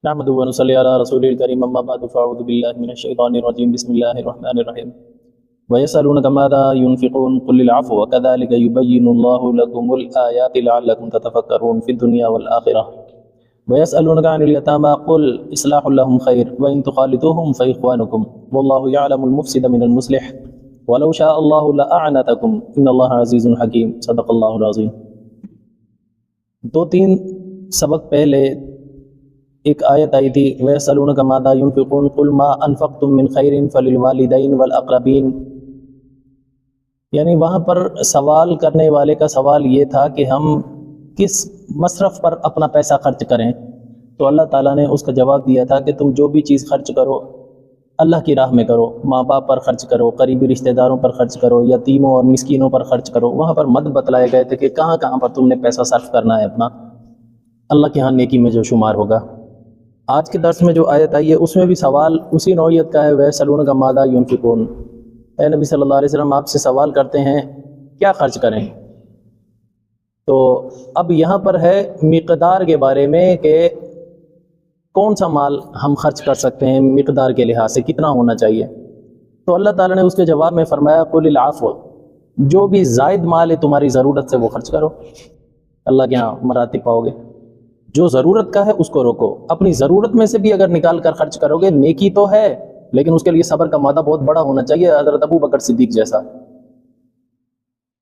نحمده ونصلي على رسوله الكريم أما بعد فأعوذ بالله من الشيطان الرجيم بسم الله الرحمن الرحيم ويسألونك ماذا ينفقون قل العفو وكذلك يبين الله لكم الآيات لعلكم تتفكرون في الدنيا والآخرة ويسألونك عن اليتامى قل إصلاح لهم خير وإن تخالطوهم فإخوانكم والله يعلم المفسد من المصلح ولو شاء الله لأعنتكم إن الله عزيز حكيم صدق الله العظيم۔ دو تین سبق پہلے ایک آیت آئی تھی وَيَسْأَلُونَكَ مَاذَا يُنْفِقُونَ قُلْ مَا أَنْفَقْتُم مِّن خَيْرٍ فَلِلْوَالِدَيْنِ وَالْأَقْرَبِينَ، یعنی وہاں پر سوال کرنے والے کا سوال یہ تھا کہ ہم کس مصرف پر اپنا پیسہ خرچ کریں، تو اللہ تعالیٰ نے اس کا جواب دیا تھا کہ تم جو بھی چیز خرچ کرو اللہ کی راہ میں کرو، ماں باپ پر خرچ کرو، قریبی رشتہ داروں پر خرچ کرو، یتیموں اور مسکینوں پر خرچ کرو۔ وہاں پر مد بتلائے گئے تھے کہ کہاں کہاں پر تم نے پیسہ صرف کرنا ہے اپنا، اللہ کے ہاں نیکی میں جو شمار ہوگا۔ آج کے درس میں جو آیت آئی ہے اس میں بھی سوال اسی نوعیت کا ہے، وَيَسْأَلُونَكَ مَاذَا يُنْفِقُونَ، اے نبی صلی اللہ علیہ وسلم آپ سے سوال کرتے ہیں کیا خرچ کریں۔ تو اب یہاں پر ہے مقدار کے بارے میں کہ کون سا مال ہم خرچ کر سکتے ہیں، مقدار کے لحاظ سے کتنا ہونا چاہیے۔ تو اللہ تعالیٰ نے اس کے جواب میں فرمایا قُلِ الْعَفْوَ، جو بھی زائد مال ہے تمہاری ضرورت سے وہ خرچ کرو، اللہ کے ہاں مراتب پاؤ گے۔ جو ضرورت کا ہے اس کو روکو، اپنی ضرورت میں سے بھی اگر نکال کر خرچ کرو گے نیکی تو ہے، لیکن اس کے لیے صبر کا مادہ بہت بڑا ہونا چاہیے، حضرت ابو بکر صدیق جیسا،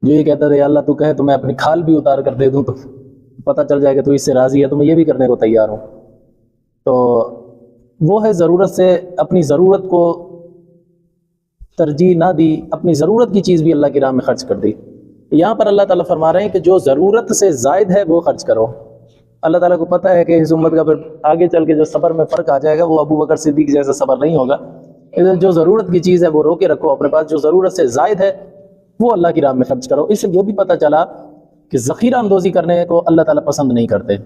جو یہ کہتا تھا اللہ تو کہے تو میں اپنی کھال بھی اتار کر دے دوں تو پتہ چل جائے کہ تو اس سے راضی ہے تو میں یہ بھی کرنے کو تیار ہوں۔ تو وہ ہے ضرورت سے اپنی ضرورت کو ترجیح نہ دی، اپنی ضرورت کی چیز بھی اللہ کی راہ میں خرچ کر دی۔ یہاں پر اللہ تعالیٰ فرما رہے ہیں کہ جو ضرورت سے زائد ہے وہ خرچ کرو۔ اللہ تعالیٰ کو پتہ ہے کہ اس امت کا پھر آگے چل کے جو صبر میں فرق آ جائے گا وہ ابو بکر صدیق جیسا صبر نہیں ہوگا۔ جو ضرورت کی چیز ہے وہ روکے رکھو اپنے پاس، جو ضرورت سے زائد ہے وہ اللہ کی راہ میں خرچ کرو۔ اس سے یہ بھی پتہ چلا کہ ذخیرہ اندوزی کرنے کو اللہ تعالیٰ پسند نہیں کرتے۔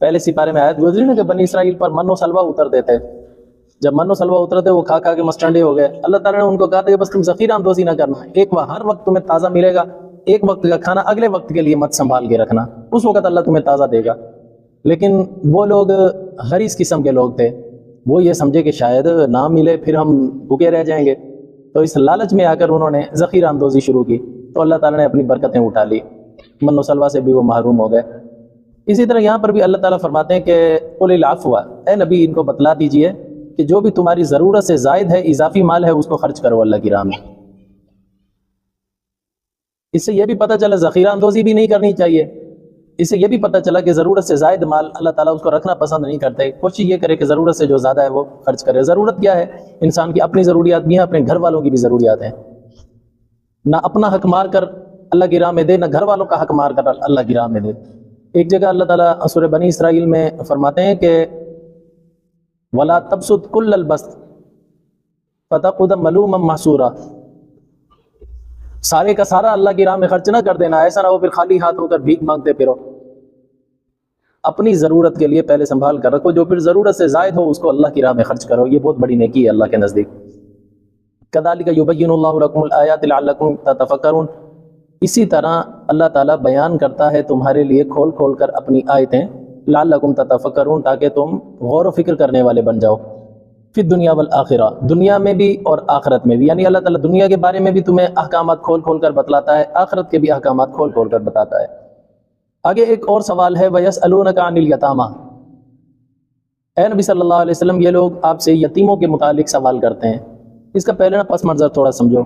پہلے سپارے میں آیت گزری نا کہ بنی اسرائیل پر من و سلوہ اترتے تھے، جب من و سلوہ اترتے وہ کھا کھا کے مسٹنڈے ہو گئے۔ اللہ تعالیٰ نے ان کو کہا تھا کہ بس تم ذخیرہ اندوزی نہ کرنا، ہر وقت تمہیں تازہ ملے گا، ایک وقت کا کھانا اگلے وقت کے لیے مت سنبھال کے رکھنا، اس وقت اللہ تمہیں تازہ دے گا۔ لیکن وہ لوگ غریز قسم کے لوگ تھے، وہ یہ سمجھے کہ شاید نہ ملے پھر ہم بھوکے رہ جائیں گے، تو اس لالچ میں آ کر انہوں نے ذخیرہ اندوزی شروع کی، تو اللہ تعالیٰ نے اپنی برکتیں اٹھا لی، من و سلوہ سے بھی وہ محروم ہو گئے۔ اسی طرح یہاں پر بھی اللہ تعالیٰ فرماتے ہیں کہ قُلِ الْعَفْوَ، اے نبی ان کو بتلا دیجئے کہ جو بھی تمہاری ضرورت سے زائد ہے، اضافی مال ہے، اس کو خرچ کرو اللہ کی راہ میں۔ اس سے یہ بھی پتہ چلا ذخیرہ اندوزی بھی نہیں کرنی چاہیے، اس سے یہ بھی پتہ چلا کہ ضرورت سے زائد مال اللہ تعالیٰ اس کو رکھنا پسند نہیں کرتے۔ کوشش یہ کرے کہ ضرورت سے جو زیادہ ہے وہ خرچ کرے۔ ضرورت کیا ہے؟ انسان کی اپنی ضروریات بھی ہیں، اپنے گھر والوں کی بھی ضروریات ہیں۔ نہ اپنا حق مار کر اللہ کی راہ میں دے، نہ گھر والوں کا حق مار کر اللہ کی راہ میں دے۔ ایک جگہ اللہ تعالیٰ سورہ بنی اسرائیل میں فرماتے ہیں کہ وَلَا تَبْسُطْ كُلَّ الْبَسْطِ فَتَقْعُدَ مَلُومًا مَحْسُورًا، سارے کا سارا اللہ کی راہ میں خرچ نہ کر دینا، ایسا نہ ہو پھر خالی ہاتھ ہو کر بھیک مانگتے پھرو۔ اپنی ضرورت کے لیے پہلے سنبھال کر رکھو، جو پھر ضرورت سے زائد ہو اس کو اللہ کی راہ میں خرچ کرو، یہ بہت بڑی نیکی ہے اللہ کے نزدیک۔ كَذَلِكَ يُبَيِّنُ اللَّهُ لَكُمُ الْآيَاتِ لَعَلَّكُمْ تَتَفَكَّرُونَ، اسی طرح اللہ تعالیٰ بیان کرتا ہے تمہارے لیے کھول کھول کر اپنی آیتیں، لعلکم تتفکرون، تاکہ تم غور و فکر کرنے والے بن جاؤ، فی الدنیا والآخرہ، دنیا میں بھی اور آخرت میں بھی۔ یعنی اللہ تعالیٰ دنیا کے بارے میں بھی تمہیں احکامات کھول کھول کر بتلاتا ہے، آخرت کے بھی احکامات کھول کھول کر بتاتا ہے۔ آگے ایک اور سوال ہے وَيَسْأَلُونَكَ عَنِ الْيَتَامَى، اے نبی صلی اللہ علیہ وسلم یہ لوگ آپ سے یتیموں کے متعلق سوال کرتے ہیں۔ اس کا پہلے پس منظر تھوڑا سمجھو۔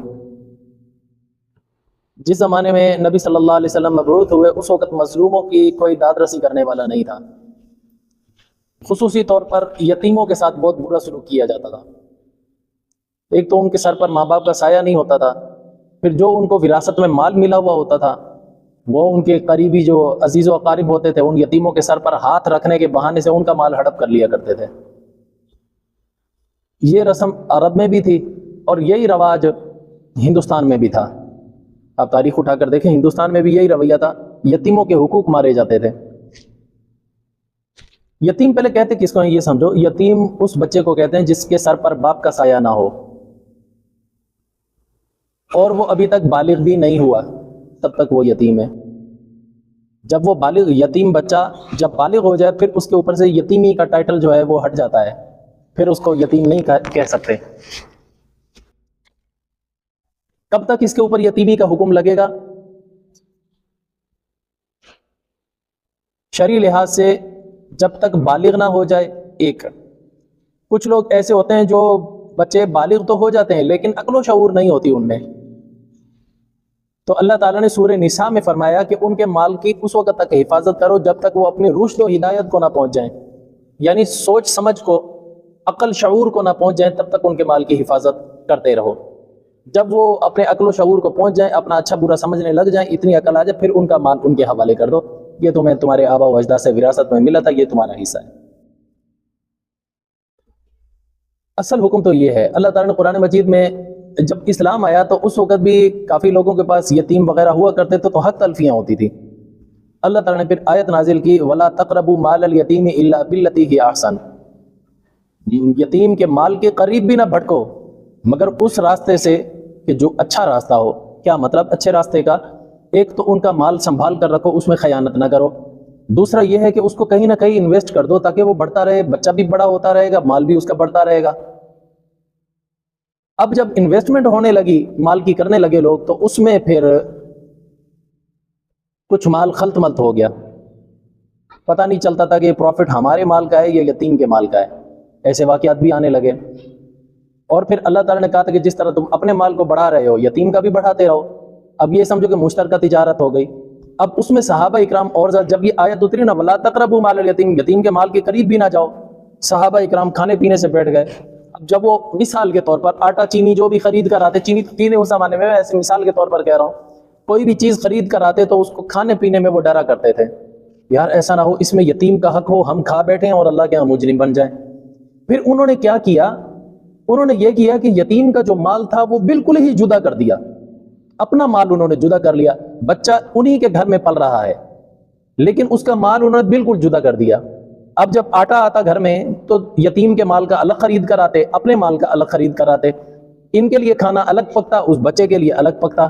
جس زمانے میں نبی صلی اللہ علیہ وسلم مبعوث ہوئے اس وقت مظلوموں کی کوئی داد رسی کرنے والا نہیں تھا، خصوصی طور پر یتیموں کے ساتھ بہت برا سلوک کیا جاتا تھا۔ ایک تو ان کے سر پر ماں باپ کا سایہ نہیں ہوتا تھا، پھر جو ان کو وراثت میں مال ملا ہوا ہوتا تھا وہ ان کے قریبی جو عزیز و اقارب ہوتے تھے ان یتیموں کے سر پر ہاتھ رکھنے کے بہانے سے ان کا مال ہڑپ کر لیا کرتے تھے۔ یہ رسم عرب میں بھی تھی اور یہی رواج ہندوستان میں بھی تھا۔ آپ تاریخ اٹھا کر دیکھیں، ہندوستان میں بھی یہی رویہ تھا، یتیموں کے حقوق مارے جاتے تھے۔ یتیم پہلے کہتے کس کو ہیں یہ سمجھو، یتیم اس بچے کو کہتے ہیں جس کے سر پر باپ کا سایہ نہ ہو اور وہ ابھی تک بالغ بھی نہیں ہوا، تب تک وہ یتیم ہے۔ جب وہ بالغ یتیم بچہ جب بالغ ہو جائے پھر اس کے اوپر سے یتیمی کا ٹائٹل جو ہے وہ ہٹ جاتا ہے، پھر اس کو یتیم نہیں کہہ سکتے۔ کب تک اس کے اوپر یتیمی کا حکم لگے گا؟ شرعی لحاظ سے جب تک بالغ نہ ہو جائے۔ ایک کچھ لوگ ایسے ہوتے ہیں جو بچے بالغ تو ہو جاتے ہیں لیکن عقل و شعور نہیں ہوتی ان میں، تو اللہ تعالیٰ نے سورہ نساء میں فرمایا کہ ان کے مال کی اس وقت تک حفاظت کرو جب تک وہ اپنی رشد و ہدایت کو نہ پہنچ جائیں، یعنی سوچ سمجھ کو، عقل شعور کو نہ پہنچ جائیں، تب تک ان کے مال کی حفاظت کرتے رہو۔ جب وہ اپنے عقل و شعور کو پہنچ جائیں، اپنا اچھا برا سمجھنے لگ جائیں، اتنی عقل آ جائے، پھر ان کا مال ان کے حوالے کر دو، یہ تمہیں تمہارے آبا و اجداد سے وراثت میں ملا تھا، یہ تمہارا حصہ ہے۔ اصل حکم تو یہ ہے۔ اللہ تعالیٰ نے قرآن مجید میں جب اسلام آیا تو اس وقت بھی کافی لوگوں کے پاس یتیم وغیرہ ہوا کرتے تھے، تو حق تلفیاں ہوتی تھی۔ اللہ تعالیٰ نے پھر آیت نازل کی وَلَا تَقْرَبُوا مَالَ الْيَتِيمِ إِلَّا بِالَّتِي هِيَ أَحْسَنُ، یتیم کے مال کے قریب بھی نہ بھٹکو مگر اس راستے سے کہ جو اچھا راستہ ہو۔ کیا مطلب اچھے راستے کا؟ ایک تو ان کا مال سنبھال کر رکھو، اس میں خیانت نہ کرو۔ دوسرا یہ ہے کہ اس کو کہیں نہ کہیں انویسٹ کر دو تاکہ وہ بڑھتا رہے، بچہ بھی بڑا ہوتا رہے گا، مال بھی اس کا بڑھتا رہے گا۔ اب جب انویسٹمنٹ ہونے لگی، مال کی کرنے لگے لوگ، تو اس میں پھر کچھ مال خلط ملط ہو گیا، پتہ نہیں چلتا تھا کہ یہ پروفٹ ہمارے مال کا ہے یا یتیم کے مال کا ہے۔ ایسے واقعات بھی آنے لگے، اور پھر اللہ تعالیٰ نے کہا تھا کہ جس طرح تم اپنے مال کو بڑھا رہے ہو یتیم کا بھی بڑھاتے رہو۔ اب یہ سمجھو کہ مشترکہ تجارت ہو گئی۔ اب اس میں صحابہ اکرام اور جب یہ آیت اتری نا وَلَا تَقْرَبُوا مَالَ الْيَتِيمِ، یتیم کے مال کے قریب بھی نہ جاؤ، صحابہ اکرام کھانے پینے سے بیٹھ گئے۔ اب جب وہ مثال کے طور پر آٹا چینی جو بھی خرید کر آتے، چینی پینے اس زمانے میں، ایسے مثال کے طور پر کہہ رہا ہوں، کوئی بھی چیز خرید کر آتے تو اس کو کھانے پینے میں وہ ڈرا کرتے تھے، یار ایسا نہ ہو اس میں یتیم کا حق ہو، ہم کھا بیٹھیں اور اللہ کے ہاں مجرم بن جائیں۔ پھر انہوں نے کیا کیا؟ انہوں نے یہ کیا کہ یتیم کا جو مال تھا وہ بالکل ہی جدا کر دیا، اپنا مال انہوں نے جدا کر لیا۔ بچہ انہی کے گھر میں پل رہا ہے لیکن اس کا مال انہوں نے بالکل جدا کر دیا۔ اب جب آٹا آتا گھر میں تو یتیم کے مال کا الگ خرید کر آتے، اپنے مال کا الگ خرید کر آتے، ان کے لیے کھانا الگ پکتا، اس بچے کے لیے الگ پکتا۔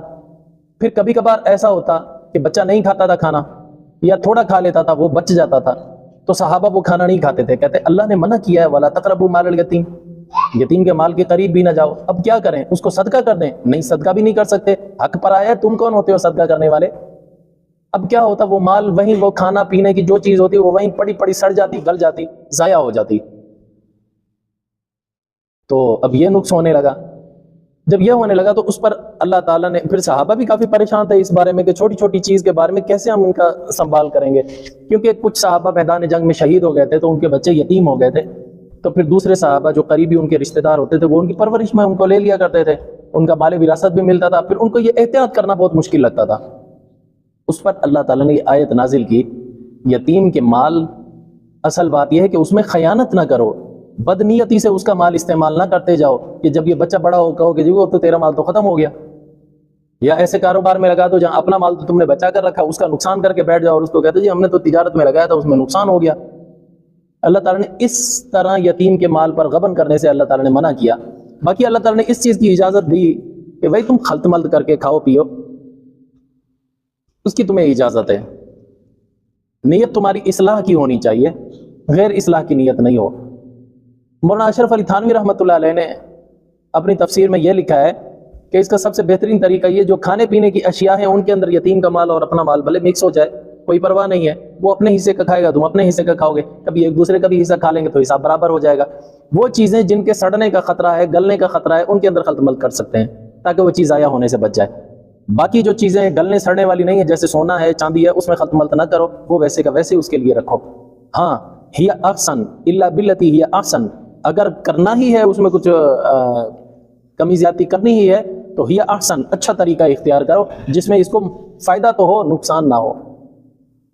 پھر کبھی کبھار ایسا ہوتا کہ بچہ نہیں کھاتا تھا کھانا، یا تھوڑا کھا لیتا تھا وہ بچ جاتا تھا، تو صحابہ وہ کھانا نہیں کھاتے تھے، کہتے اللہ نے منع کیا ہے وَلَا تَقْرَبُوا مَالَ الْيَتِيمِ، یتیم کے مال کے قریب بھی نہ جاؤ۔ اب کیا کریں؟ اس کو صدقہ کر دیں؟ نہیں، صدقہ بھی نہیں کر سکتے، حق پر آیا ہے، تم کون ہوتے ہو صدقہ کرنے والے؟ اب کیا ہوتا؟ وہ مال وہیں، وہ کھانا پینے کی جو چیز ہوتی وہ وہیں پڑی پڑی سڑ جاتی، گل جاتی، ضائع ہو جاتی۔ تو اب یہ نقص ہونے لگا۔ جب یہ ہونے لگا تو اس پر اللہ تعالیٰ نے، پھر صحابہ بھی کافی پریشان تھے اس بارے میں کہ چھوٹی چھوٹی چیز کے بارے میں کیسے ہم ان کا سنبھال کریں گے، کیونکہ کچھ صحابہ میدان جنگ میں شہید ہو گئے تھے تو ان کے بچے یتیم ہو گئے تھے، تو پھر دوسرے صحابہ جو قریبی ان کے رشتہ دار ہوتے تھے وہ ان کی پرورش میں ان کو لے لیا کرتے تھے، ان کا مال وراثت بھی ملتا تھا، پھر ان کو یہ احتیاط کرنا بہت مشکل لگتا تھا۔ اس پر اللہ تعالیٰ نے یہ آیت نازل کی، یتیم کے مال، اصل بات یہ ہے کہ اس میں خیانت نہ کرو، بدنیتی سے اس کا مال استعمال نہ کرتے جاؤ کہ جب یہ بچہ بڑا ہو کہو کہ جی وہ تو تیرا مال تو ختم ہو گیا، یا ایسے کاروبار میں لگا دو جہاں اپنا مال تو تم نے بچا کر رکھا، اس کا نقصان کر کے بیٹھ جاؤ اور اس کو کہتے جی ہم نے تو تجارت میں لگایا تھا اس میں نقصان ہو گیا۔ اللہ تعالیٰ نے اس طرح یتیم کے مال پر غبن کرنے سے اللہ تعالیٰ نے منع کیا۔ باقی اللہ تعالیٰ نے اس چیز کی اجازت دی کہ بھائی تم خلط ملط کر کے کھاؤ پیو، اس کی تمہیں اجازت ہے، نیت تمہاری اصلاح کی ہونی چاہیے، غیر اصلاح کی نیت نہیں ہو۔ مولانا اشرف علی تھانوی رحمۃ اللہ علیہ نے اپنی تفسیر میں یہ لکھا ہے کہ اس کا سب سے بہترین طریقہ یہ جو کھانے پینے کی اشیاء ہیں ان کے اندر یتیم کا مال اور اپنا مال بھلے مکس ہو جائے کوئی پرواہ نہیں ہے، وہ اپنے حصے کا کھائے گا تم اپنے حصے کا کھاؤ گے، کبھی ایک دوسرے کا بھی حصہ کھا لیں گے تو حساب برابر ہو جائے گا۔ وہ چیزیں جن کے سڑنے کا خطرہ ہے، گلنے کا خطرہ ہے، ان کے اندر خلط ملط کر سکتے ہیں تاکہ وہ چیز ضائع ہونے سے بچ جائے۔ باقی جو چیزیں گلنے سڑنے والی نہیں ہیں جیسے سونا ہے، چاندی ہے، اس میں خلط ملط نہ کرو، وہ ویسے کا ویسے اس کے لیے رکھو۔ ہاں ہی احسن الا باللتی ہی احسن، اگر کرنا ہی ہے اس میں کچھ کمی زیادتی کرنی ہی ہے تو ہی احسن، اچھا طریقہ اختیار کرو جس میں اس کو فائدہ تو ہو نقصان نہ ہو۔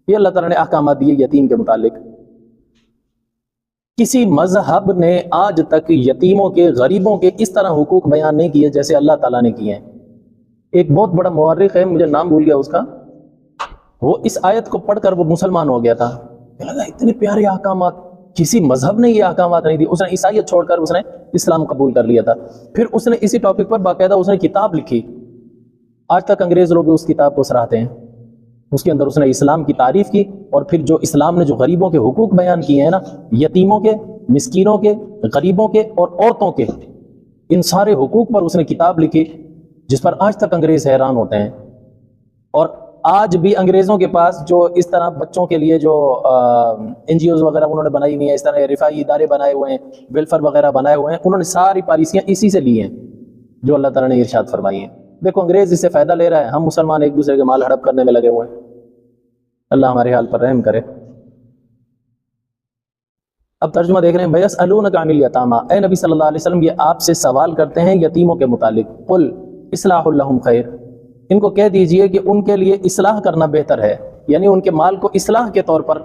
یہ اللہ تعالیٰ نے احکامات دیے یتیم کے متعلق۔ کسی مذہب نے آج تک یتیموں کے، غریبوں کے اس طرح حقوق بیان نہیں کیے جیسے اللہ تعالیٰ نے کیے ہیں۔ ایک بہت بڑا مورخ ہے، مجھے نام بھول گیا اس کا، وہ اس آیت کو پڑھ کر وہ مسلمان ہو گیا تھا، لگا اتنے پیارے احکامات، کسی مذہب نے یہ احکامات نہیں دی، اس نے عیسائیت چھوڑ کر اس نے اسلام قبول کر لیا تھا۔ پھر اس نے اسی ٹاپک پر باقاعدہ اس نے کتاب لکھی، آج تک انگریز لوگ اس کتاب کو سراہتے ہیں۔ اس کے اندر اس نے اسلام کی تعریف کی، اور پھر جو اسلام نے جو غریبوں کے حقوق بیان کیے ہیں نا، یتیموں کے، مسکینوں کے، غریبوں کے اور عورتوں کے، ان سارے حقوق پر اس نے کتاب لکھی، جس پر آج تک انگریز حیران ہوتے ہیں۔ اور آج بھی انگریزوں کے پاس جو اس طرح بچوں کے لیے جو این جی اوز وغیرہ انہوں نے بنائی ہوئی ہیں، اس طرح رفاعی ادارے بنائے ہوئے ہیں، ویلفیئر وغیرہ بنائے ہوئے ہیں، انہوں نے ساری پالیسیاں اسی سے لی ہیں جو اللہ تعالیٰ نے ارشاد فرمائی ہیں۔ دیکھو انگریز اس سے فائدہ لے رہا ہے، ہم مسلمان ایک دوسرے کے مال ہڑپ کرنے میں لگے ہوئے ہیں۔ اللہ ہمارے حال پر رحم کرے۔ اب ترجمہ دیکھ رہے ہیں، بَيَسْأَلُونَكَ عَنِ الْيَتَامَىٰ، اے نبی صلی اللہ علیہ وسلم یہ آپ سے سوال کرتے ہیں یتیموں کے متعلق، قُلْ إِصْلَاحٌ لَهُمْ خَيْرٌ، ان کو کہہ دیجئے کہ ان کے لیے اصلاح کرنا بہتر ہے، یعنی ان کے مال کو اصلاح کے طور پر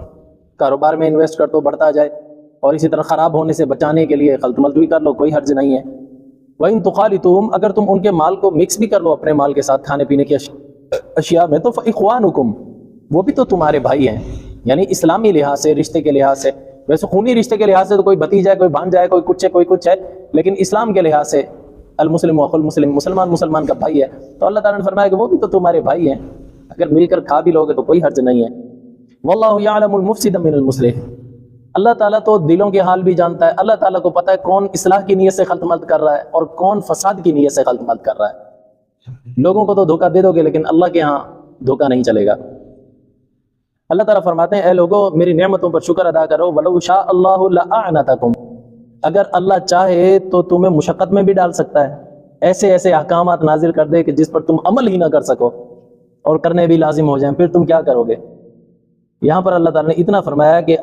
کاروبار میں انویسٹ کر تو بڑھتا جائے، اور اسی طرح خراب ہونے سے بچانے کے لیے خلط ملط بھی کر لو، کوئی حرج نہیں ہے۔ وَإِن تُخَالِطُوهُمْ، اگر تم ان کے مال کو مکس بھی کر لو اپنے مال کے ساتھ کھانے پینے کی اشیاء میں، تو فَإِخْوَانُكُمْ، وہ بھی تو تمہارے بھائی ہیں، یعنی اسلامی لحاظ سے، رشتے کے لحاظ سے۔ ویسے خونی رشتے کے لحاظ سے تو کوئی بھتیجا ہے، کوئی بھانجا ہے، کوئی کچھ ہے، کوئی کچھ ہے، لیکن اسلام کے لحاظ سے المسلم اخو المسلم، مسلمان مسلمان کا بھائی ہے، تو اللہ تعالیٰ نے فرمایا کہ وہ بھی تو تمہارے بھائی ہیں، اگر مل کر کھا بھی لوگے تو کوئی حرج نہیں ہے۔ واللہ یعلم المفسد من المصلح، اللہ تعالیٰ تو دلوں کے حال بھی جانتا ہے، اللہ تعالیٰ کو پتہ ہے کون اصلاح کی نیت سے خلط ملط کر رہا ہے اور کون فساد کی نیت سے خلط ملط کر رہا ہے۔ لوگوں کو تو دھوکہ دے دو گے، لیکن اللہ کے ہاں دھوکہ نہیں چلے گا۔ اللہ تعالیٰ فرماتے ہیں، اے لوگو میری نعمتوں پر شکر ادا کرو، وَلَوْ شَاءَ اللَّهُ لَأَعْنَتَكُمْ، اگر اللہ چاہے تو تمہیں مشقت میں بھی ڈال سکتا ہے، ایسے ایسے احکامات نازل کر دے کہ جس پر تم عمل ہی نہ کر سکو اور کرنے بھی لازم ہو جائیں، پھر تم کیا کرو گے؟ یہاں پر اللہ تعالیٰ نے اتنا فرمایا کہ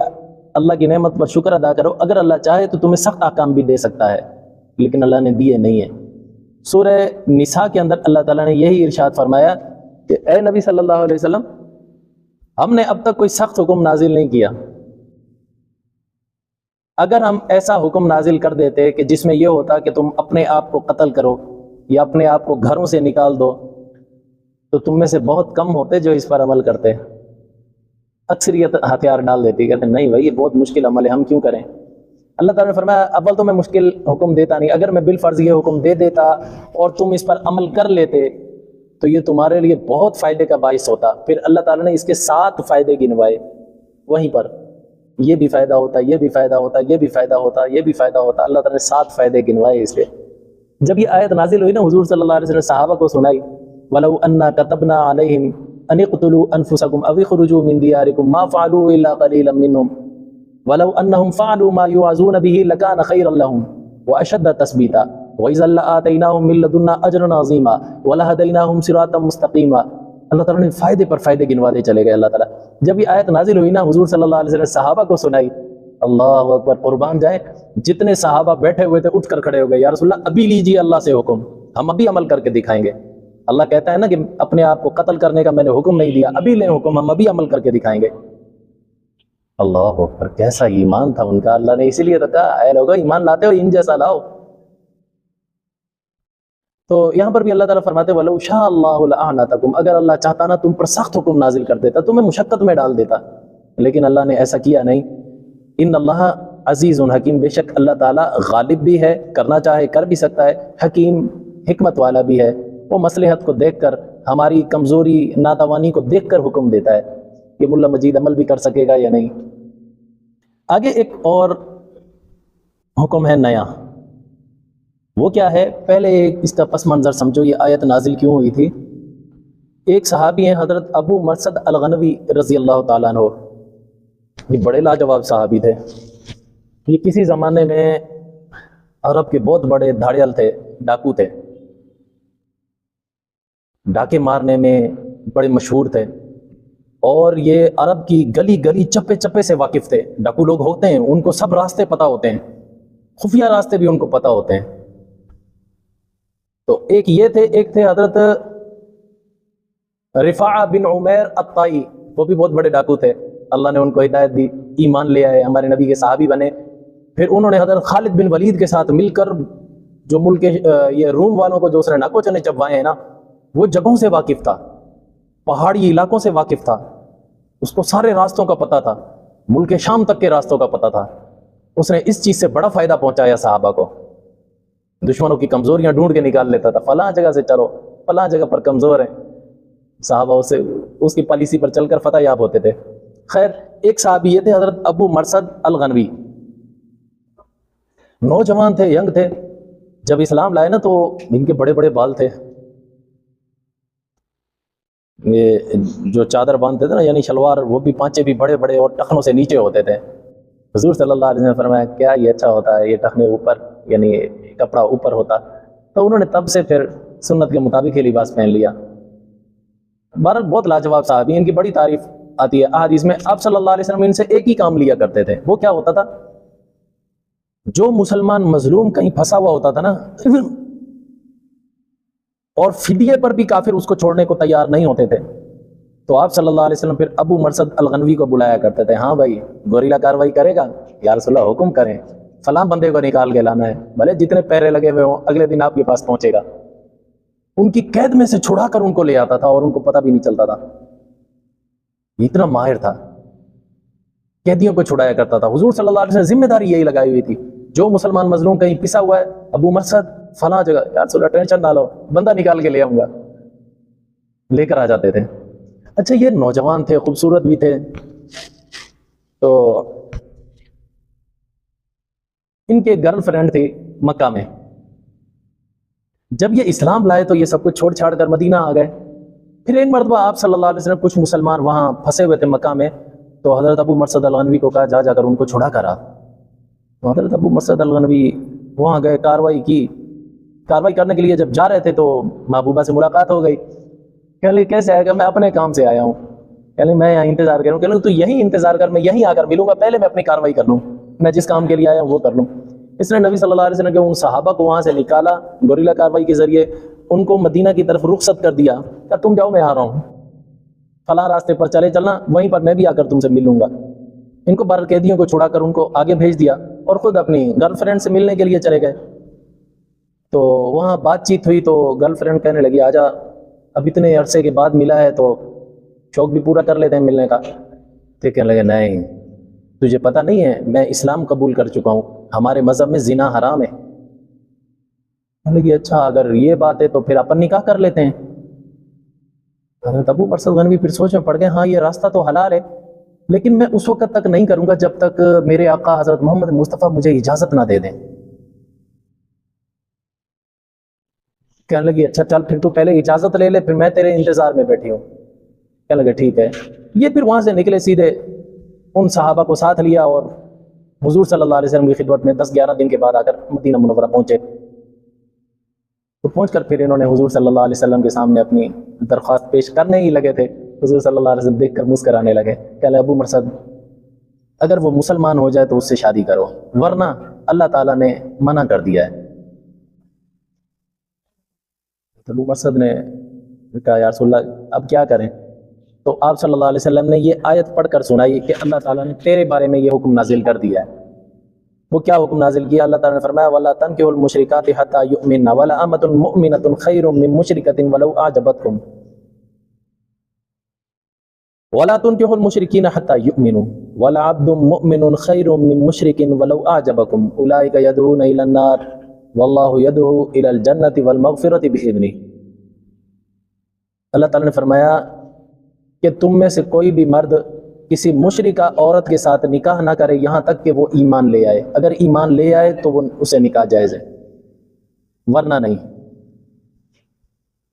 اللہ کی نعمت پر شکر ادا کرو، اگر اللہ چاہے تو تمہیں سخت احکام بھی دے سکتا ہے، لیکن اللہ نے دیے نہیں ہیں۔ سورہ نساء کے اندر اللہ تعالیٰ نے یہی ارشاد فرمایا کہ اے نبی صلی اللہ علیہ وسلم، ہم نے اب تک کوئی سخت حکم نازل نہیں کیا، اگر ہم ایسا حکم نازل کر دیتے کہ جس میں یہ ہوتا کہ تم اپنے آپ کو قتل کرو یا اپنے آپ کو گھروں سے نکال دو، تو تم میں سے بہت کم ہوتے جو اس پر عمل کرتے، اکثریت ہتھیار ڈال دیتی، کہتے نہیں بھائی یہ بہت مشکل عمل ہے، ہم کیوں کریں۔ اللہ تعالیٰ نے فرمایا اول تو میں مشکل حکم دیتا نہیں، اگر میں بالفرض یہ حکم دے دیتا اور تم اس پر عمل کر لیتے تو یہ تمہارے لیے بہت فائدے کا باعث ہوتا۔ پھر اللہ تعالیٰ نے اس کے 7 فائدے گنوائے وہیں پر، یہ بھی فائدہ ہوتا، یہ بھی فائدہ ہوتا، یہ بھی فائدہ ہوتا، یہ بھی فائدہ ہوتا، اللہ تعالیٰ نے 7 فائدے گنوائے اس پہ۔ جب یہ آیت نازل ہوئی نا، حضور صلی اللہ علیہ وسلم نے صحابہ کو سنائی، وَلَوْ أَنَّا كَتَبْنَا عَلَيْهِمْ أَنِ اقْتُلُوا أَنفُسَكُمْ أَوِ اخْرُجُوا مِنْ دِيَارِكُمْ مَا فَعَلُوا إِلَّا قَلِيلًا مِّنْهُمْ وَلَوْ أَنَّهُمْ فَعَلُوا مَا يُوعَظُونَ بِهِ لَكَانَ خَيْرًا لَّهُمْ وَأَشَدَّ تَثْبِيتًا وَإِذًا لَّآتَيْنَاهُم مِّن لَّدُنَّا أَجْرًا عَظِيمًا وَلَهَدَيْنَاهُمْ صِرَاطًا مُّسْتَقِيمًا۔ اللہ تعالیٰ نے فائدے پر فائدے گنواتے چلے گئے۔ اللہ تعالیٰ جب یہ آیت نازل ہوئی نا، حضور صلی اللہ علیہ وسلم صحابہ کو سنائی، اللہ اکبر، قربان جائے، جتنے صحابہ بیٹھے ہوئے تھے اٹھ کر کھڑے ہو گئے، یا رسول اللہ ابھی لیجیے اللہ سے حکم، ہم ابھی عمل کر کے دکھائیں گے۔ اللہ کہتا ہے نا کہ اپنے آپ کو قتل کرنے کا میں نے حکم نہیں دیا، ابھی لیں حکم، ہم ابھی عمل کر کے دکھائیں گے۔ اللہ اکبر، کیسا ایمان تھا ان کا۔ اللہ نے اسی لیے تو کہا اے لوگو ایمان لاتے ہو ان جیسا لاؤ۔ تو یہاں پر بھی اللہ تعالیٰ فرماتے وَلَوْ شَاءَ اللَّهُ لَأَعْنَتَكُمْ، اگر اللہ چاہتا نا تم پر سخت حکم نازل کر دیتا، تمہیں مشقت میں ڈال دیتا، لیکن اللہ نے ایسا کیا نہیں۔ ان اللہ عزیز حکیم، بے شک اللہ تعالیٰ غالب بھی ہے، کرنا چاہے کر بھی سکتا ہے، حکیم حکمت والا بھی ہے، وہ مصلحت کو دیکھ کر، ہماری کمزوری ناتوانی کو دیکھ کر حکم دیتا ہے کہ ملا مجید عمل بھی کر سکے گا یا نہیں۔ آگے ایک اور حکم ہے نیا، وہ کیا ہے؟ پہلے اس کا پس منظر سمجھو، یہ آیت نازل کیوں ہوئی تھی۔ ایک صحابی ہیں حضرت ابو مرثد الغنوی رضی اللہ تعالیٰ عنہ، یہ بڑے لاجواب صحابی تھے۔ یہ کسی زمانے میں عرب کے بہت بڑے دھاڑیل تھے، ڈاکو تھے، ڈاکے مارنے میں بڑے مشہور تھے، اور یہ عرب کی گلی گلی چپے چپے سے واقف تھے۔ ڈاکو لوگ ہوتے ہیں، ان کو سب راستے پتہ ہوتے ہیں، خفیہ راستے بھی ان کو پتہ ہوتے ہیں۔ تو ایک یہ تھے، ایک تھے حضرت رفاعہ بن عمیر الطائی، وہ بھی بہت بڑے ڈاکو تھے، اللہ نے ان کو ہدایت دی، ایمان لے آئے، ہمارے نبی کے صحابی بنے۔ پھر انہوں نے حضرت خالد بن ولید کے ساتھ مل کر جو ملک یہ روم والوں کو جو اس نے ناکو چنے چبوائے ہیں نا، وہ جگہوں سے واقف تھا، پہاڑی علاقوں سے واقف تھا، اس کو سارے راستوں کا پتہ تھا، ملک شام تک کے راستوں کا پتہ تھا۔ اس نے اس چیز سے بڑا فائدہ پہنچایا صحابہ کو، دشمنوں کی کمزوریاں ڈھونڈ کے نکال لیتا تھا، فلاں جگہ سے چلو، فلاں جگہ پر کمزور ہیں، صحابہ اس کی پالیسی پر چل کر فتح یاب ہوتے تھے۔ خیر، ایک صحابی یہ تھے حضرت ابو مرثد الغنوی، نوجوان تھے، ینگ تھے۔ جب اسلام لائے نا تو ان کے بڑے بڑے بال تھے، یہ جو چادر باندھتے تھے نا یعنی شلوار، وہ بھی پانچے بھی بڑے بڑے اور ٹخنوں سے نیچے ہوتے تھے۔ حضور صلی اللہ علیہ وسلم نے فرمایا کیا یہ اچھا ہوتا ہے، یہ ٹخنے اوپر یعنی کپڑا اوپر ہوتا، تو انہوں نے تب سے پھر سنت کے مطابق یہ لباس پہن لیا۔ بہرحال بہت لاجواب صحابی، ان کی بڑی تعریف آتی ہے احادیث میں۔ آپ صلی اللہ علیہ وسلم ان سے ایک ہی کام لیا کرتے تھے، وہ کیا ہوتا تھا؟ جو مسلمان مظلوم کہیں پھنسا ہوا ہوتا تھا نا، اور فدیے پر بھی کافر اس کو چھوڑنے کو تیار نہیں ہوتے تھے، تو آپ صلی اللہ علیہ وسلم پھر ابو مرثد الغنوی کو بلایا کرتے تھے۔ ہاں بھائی، گوریلا کاروائی کرے گا؟ یا رسول اللہ حکم کریں، فلاں بندے کو نکال کے لانا ہے، بھلے جتنے پہرے لگے ہوئے ہوں، اگلے دن آپ کے پاس پہنچے گا۔ ان کی قید میں سے چھڑا کر ان کو لے آتا تھا اور ان کو پتہ بھی نہیں چلتا تھا، اتنا ماہر تھا، قیدیوں کو چھڑایا کرتا تھا۔ حضور صلی اللہ علیہ وسلم ذمہ داری یہی لگائی ہوئی تھی، جو مسلمان مظلوم کہیں پسا ہوا ہے، ابو مرثد فلاں جگہ، یا رسول اللہ ٹینشن نہ لو، بندہ نکال کے لے آؤں گا، لے کر آ جاتے تھے۔ اچھا، یہ نوجوان تھے، خوبصورت بھی تھے، تو ان کے گرل فرینڈ تھی مکہ میں۔ جب یہ اسلام لائے تو یہ سب کچھ چھوڑ چھاڑ کر مدینہ آ گئے۔ پھر ایک مرتبہ آپ صلی اللہ علیہ وسلم، کچھ مسلمان وہاں پھنسے ہوئے تھے مکہ میں، تو حضرت ابو مرثد الغنوی کو کہا جا کر ان کو چھڑا کر آ۔ تو حضرت ابو مرثد الغنوی وہاں گئے، کاروائی کی۔ کاروائی کرنے کے لیے جب جا رہے تھے تو محبوبہ سے ملاقات ہو گئی۔ کہنے لگے کیسے آئے گا؟ میں اپنے کام سے آیا ہوں۔ کہنے میں یہاں انتظار کروں۔ کہنے لگے تو یہیں انتظار کر، میں یہیں آ کر ملوں گا، پہلے میں اپنی کاروائی کر لوں، میں جس کام کے لیے آیا ہوں وہ کر لوں۔ اس نے نبی صلی اللہ علیہ وسلم کے ان صحابہ کو وہاں سے نکالا، گوریلا کاروائی کے ذریعے ان کو مدینہ کی طرف رخصت کر دیا کہ تم جاؤ، میں آ رہا ہوں، فلاں راستے پر چلے چلنا، وہیں پر میں بھی آ کر تم سے ملوں گا۔ ان کو بہر قیدیوں کو چھڑا کر ان کو آگے بھیج دیا اور خود اپنی گرل فرینڈ سے ملنے کے لیے چلے گئے۔ تو وہاں بات چیت ہوئی تو گرل فرینڈ کہنے لگی آجا، اب اتنے عرصے کے بعد ملا ہے تو شوق بھی پورا کر لیتے ہیں ملنے کا۔ تو کہنے لگے نہیں، تجھے پتہ نہیں ہے میں اسلام قبول کر چکا ہوں، ہمارے مذہب میں زنا حرام ہے۔ کہنے لگی اچھا اگر یہ بات ہے تو پھر اپن نکاح کر لیتے ہیں۔ حضرت ابو مرثد غنوی پھر سوچ میں پڑ گئے، ہاں یہ راستہ تو حلال ہے، لیکن میں اس وقت تک نہیں کروں گا جب تک میرے آقا حضرت محمد مصطفیٰ مجھے اجازت نہ دے دیں۔ کہنے لگی اچھا چل پھر تو پہلے اجازت لے لے، پھر میں تیرے انتظار میں بیٹھی ہوں۔ کہنے لگے ٹھیک ہے۔ یہ پھر وہاں سے نکلے، سیدھے ان صحابہ کو ساتھ لیا اور حضور صلی اللہ علیہ وسلم کی خدمت میں 10-11 دن کے بعد آ کر مدینہ منورہ پہنچے۔ تو پہنچ کر پھر انہوں نے حضور صلی اللہ علیہ وسلم کے سامنے اپنی درخواست پیش کرنے ہی لگے تھے۔ حضور صلی اللہ علیہ وسلم دیکھ کر مسکرانے لگے، کہنے ابو مرثد اگر وہ مسلمان ہو جائے تو اس سے شادی کرو، ورنہ اللہ تعالیٰ نے منع کر دیا ہے۔ تو ابو مرثد نے کہا یا رسول اللہ اب کیا کریں؟ تو آپ صلی اللہ علیہ وسلم نے یہ آیت پڑھ کر سنائی کہ اللہ تعالیٰ نے تیرے بارے میں یہ حکم نازل کر دیا ہے۔ وہ کیا حکم نازل کیا؟ اللہ تعالیٰ نے فرمایا وَلَا تَنكِحُوا الْمُشْرِكَاتِ حَتَّى يُؤْمِنَّ وَلَأَمَةٌ مُؤْمِنَةٌ خَيْرٌ مِّن مُشْرِكَةٍ وَلَوْ أَعْجَبَتْكُمْ وَلَا تُنكِحُوا الْمُشْرِكِينَ حَتَّى يُؤْمِنُوا وَلَعَبْدٌ مُؤْمِنٌ خَيْرٌ مِّن مُشْرِكٍ وَلَوْ أَعْجَبَكُمْ أُولَٰئِكَ يَدْعُونَ إِلَى النَّارِ وَاللَّهُ يَدْعُو إِلَى الْجَنَّةِ وَالْمَغْفِرَةِ بِإِذْنِهِ۔ اللہ تعالیٰ نے فرمایا کہ تم میں سے کوئی بھی مرد کسی مشرکہ عورت کے ساتھ نکاح نہ کرے یہاں تک کہ وہ ایمان لے آئے، اگر ایمان لے آئے تو وہ اسے نکاح جائز ہے، ورنہ نہیں۔